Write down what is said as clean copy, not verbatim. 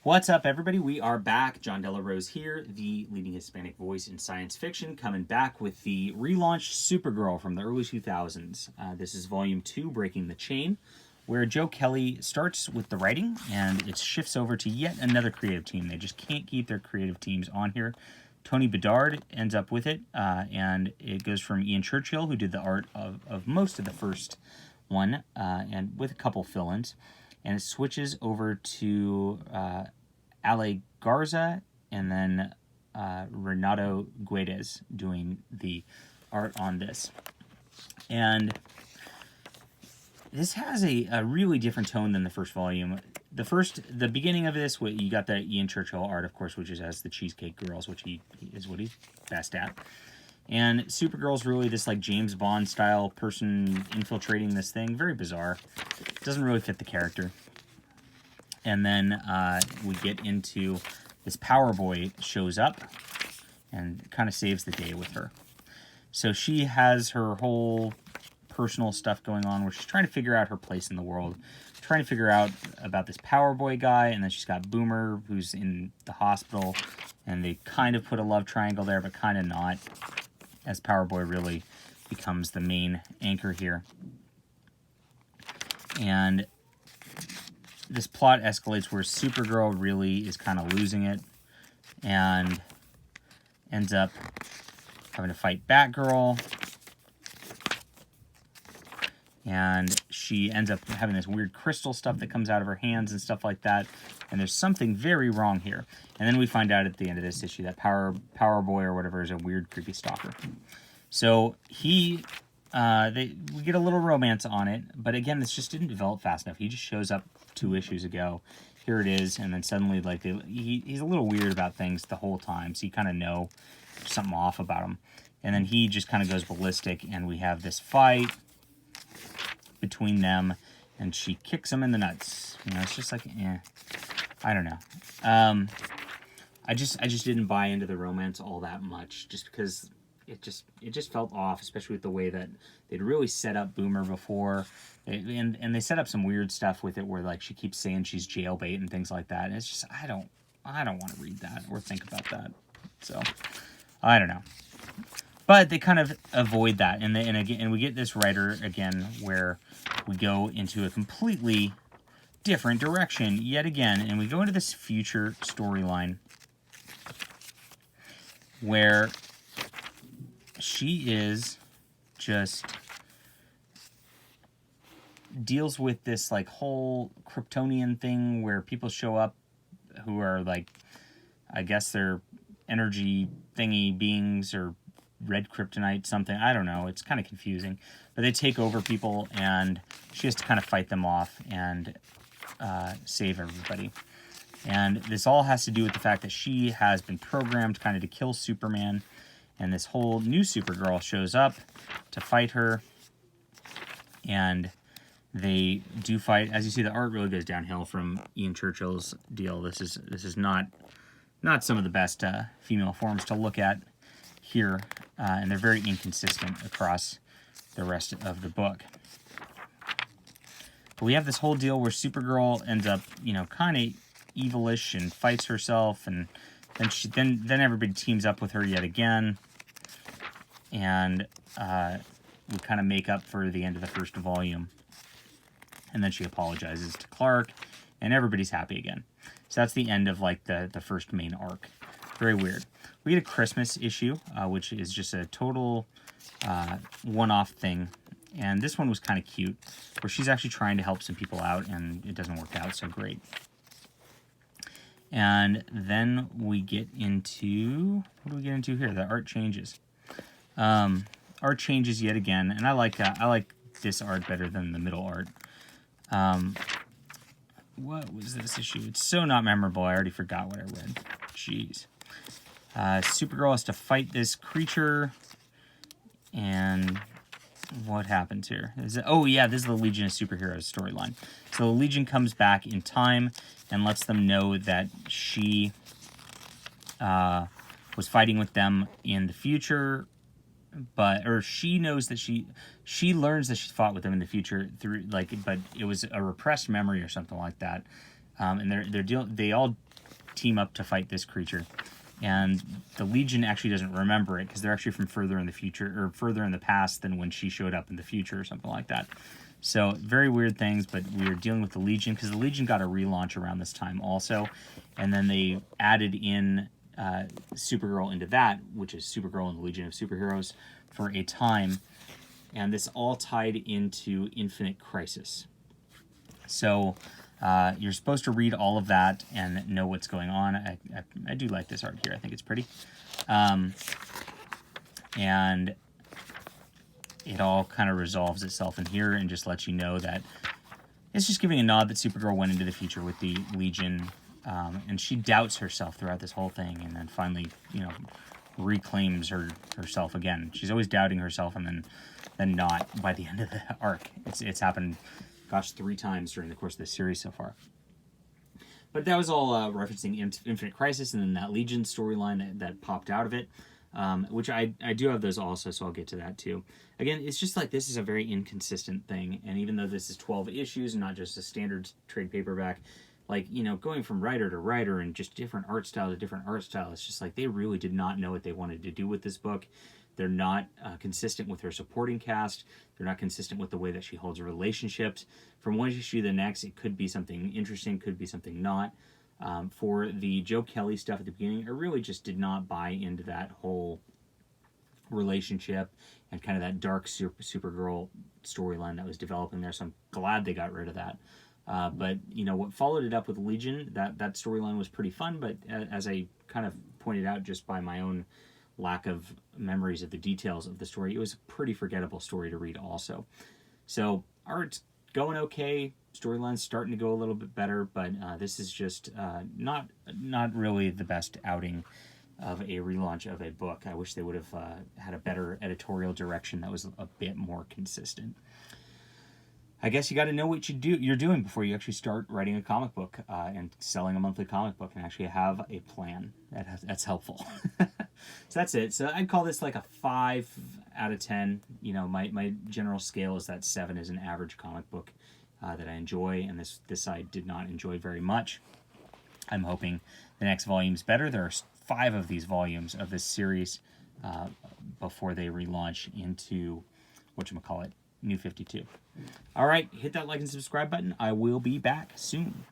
What's up, everybody? We are back. John Della Rose here, the leading Hispanic voice in science fiction, coming back with the relaunched Supergirl from the early 2000s. This is Volume 2, Breaking the Chain, where Joe Kelly starts with the writing, and it shifts over to yet another creative team. They just can't keep their creative teams on here. Tony Bedard ends up with it, and it goes from Ian Churchill, who did the art of most of the first one, and with a couple fill-ins. And it switches over to Ale Garza and then Renato Guedes doing the art on this. And this has a really different tone than the first volume. The beginning of this, you got the Ian Churchill art, of course, which is as the Cheesecake Girls, which he is what he's best at. And Supergirl's really this like James Bond style person infiltrating this thing. Very bizarre. Doesn't really fit the character. And then we get into this Power Boy shows up and kind of saves the day with her. So she has her whole personal stuff going on where she's trying to figure out her place in the world, trying to figure out about this Power Boy guy, and then she's got Boomer, who's in the hospital, and they kind of put a love triangle there, but kind of not, as Power Boy really becomes the main anchor here. And this plot escalates where Supergirl really is kind of losing it and ends up having to fight Batgirl. And she ends up having this weird crystal stuff that comes out of her hands and stuff like that. And there's something very wrong here. And then we find out at the end of this issue that Power Boy or whatever is a weird, creepy stalker. So we get a little romance on it. But again, this just didn't develop fast enough. He just shows up 2 issues ago. Here it is. And then suddenly, like, he's a little weird about things the whole time. So you kind of know something off about him. And then he just kind of goes ballistic. And we have this fight between them, and she kicks him in the nuts. You know, it's just like, I don't know. I just didn't buy into the romance all that much, just because it just felt off, especially with the way that they'd really set up Boomer before, and they set up some weird stuff with it where like she keeps saying she's jailbait and things like that. And it's just I don't want to read that or think about that. So I don't know. But they kind of avoid that, and we get this writer again where we go into a completely different direction yet again, and we go into this future storyline where she is just deals with this like whole Kryptonian thing where people show up who are like, I guess they're energy thingy beings or red kryptonite something, I don't know, it's kind of confusing, but they take over people and she has to kind of fight them off and save everybody. And this all has to do with the fact that she has been programmed kind of to kill Superman, and this whole new Supergirl shows up to fight her, and they do fight. As you see, the art really goes downhill from Ian Churchill's deal. This is not some of the best female forms to look at here, and they're very inconsistent across the rest of the book. But we have this whole deal where Supergirl ends up, you know, kind of evilish and fights herself, and then everybody teams up with her yet again, and we kind of make up for the end of the first volume, and then she apologizes to Clark, and everybody's happy again. So that's the end of like the first main arc. Very weird. We get a Christmas issue, which is just a total one-off thing. And this one was kind of cute, where she's actually trying to help some people out, and it doesn't work out so great. And then we get into... what do we get into here? The art changes. Art changes yet again, and I like this art better than the middle art. What was this issue? It's so not memorable, I already forgot what I read. Jeez. Supergirl has to fight this creature, and what happens here? Oh yeah, this is the Legion of Superheroes storyline. So the Legion comes back in time and lets them know that she was fighting with them in the future, or she knows that she learns that she fought with them in the future through but it was a repressed memory or something like that. And they all team up to fight this creature. And the Legion actually doesn't remember it because they're actually from further in the future, or further in the past than when she showed up in the future or something like that. So very weird things, but we were dealing with the Legion because the Legion got a relaunch around this time also. And then they added in Supergirl into that, which is Supergirl and the Legion of Superheroes for a time. And this all tied into Infinite Crisis. So you're supposed to read all of that and know what's going on. I do like this art here. I think it's pretty. And it all kind of resolves itself in here and just lets you know that it's just giving a nod that Supergirl went into the future with the Legion. And she doubts herself throughout this whole thing, and then finally, reclaims herself again. She's always doubting herself, and then not by the end of the arc. It's happened, gosh, 3 times during the course of this series so far. But that was all referencing Infinite Crisis, and then that Legion storyline that popped out of it, which I do have those also, so I'll get to that too. Again, it's just like this is a very inconsistent thing, and even though this is 12 issues and not just a standard trade paperback, like, going from writer to writer and just different art style to different art style, it's just like they really did not know what they wanted to do with this book. They're not consistent with her supporting cast. They're not consistent with the way that she holds relationships. From one issue to the next, it could be something interesting, could be something not. For the Joe Kelly stuff at the beginning, I really just did not buy into that whole relationship and kind of that dark Supergirl storyline that was developing there, so I'm glad they got rid of that. But, what followed it up with Legion, that storyline was pretty fun, but as I kind of pointed out just by my own lack of memories of the details of the story, it was a pretty forgettable story to read also. So, art's going okay, storyline's starting to go a little bit better, but this is just not really the best outing of a relaunch of a book. I wish they would have had a better editorial direction that was a bit more consistent. I guess you got to know what you're doing before you actually start writing a comic book and selling a monthly comic book, and actually have a plan. That's helpful. So that's it. So I'd call this like a 5 out of 10. My general scale is that 7 is an average comic book that I enjoy, and this I did not enjoy very much. I'm hoping the next volume's better. There are 5 of these volumes of this series before they relaunch into whatchamacallit, New 52. All right, hit that like and subscribe button. I will be back soon.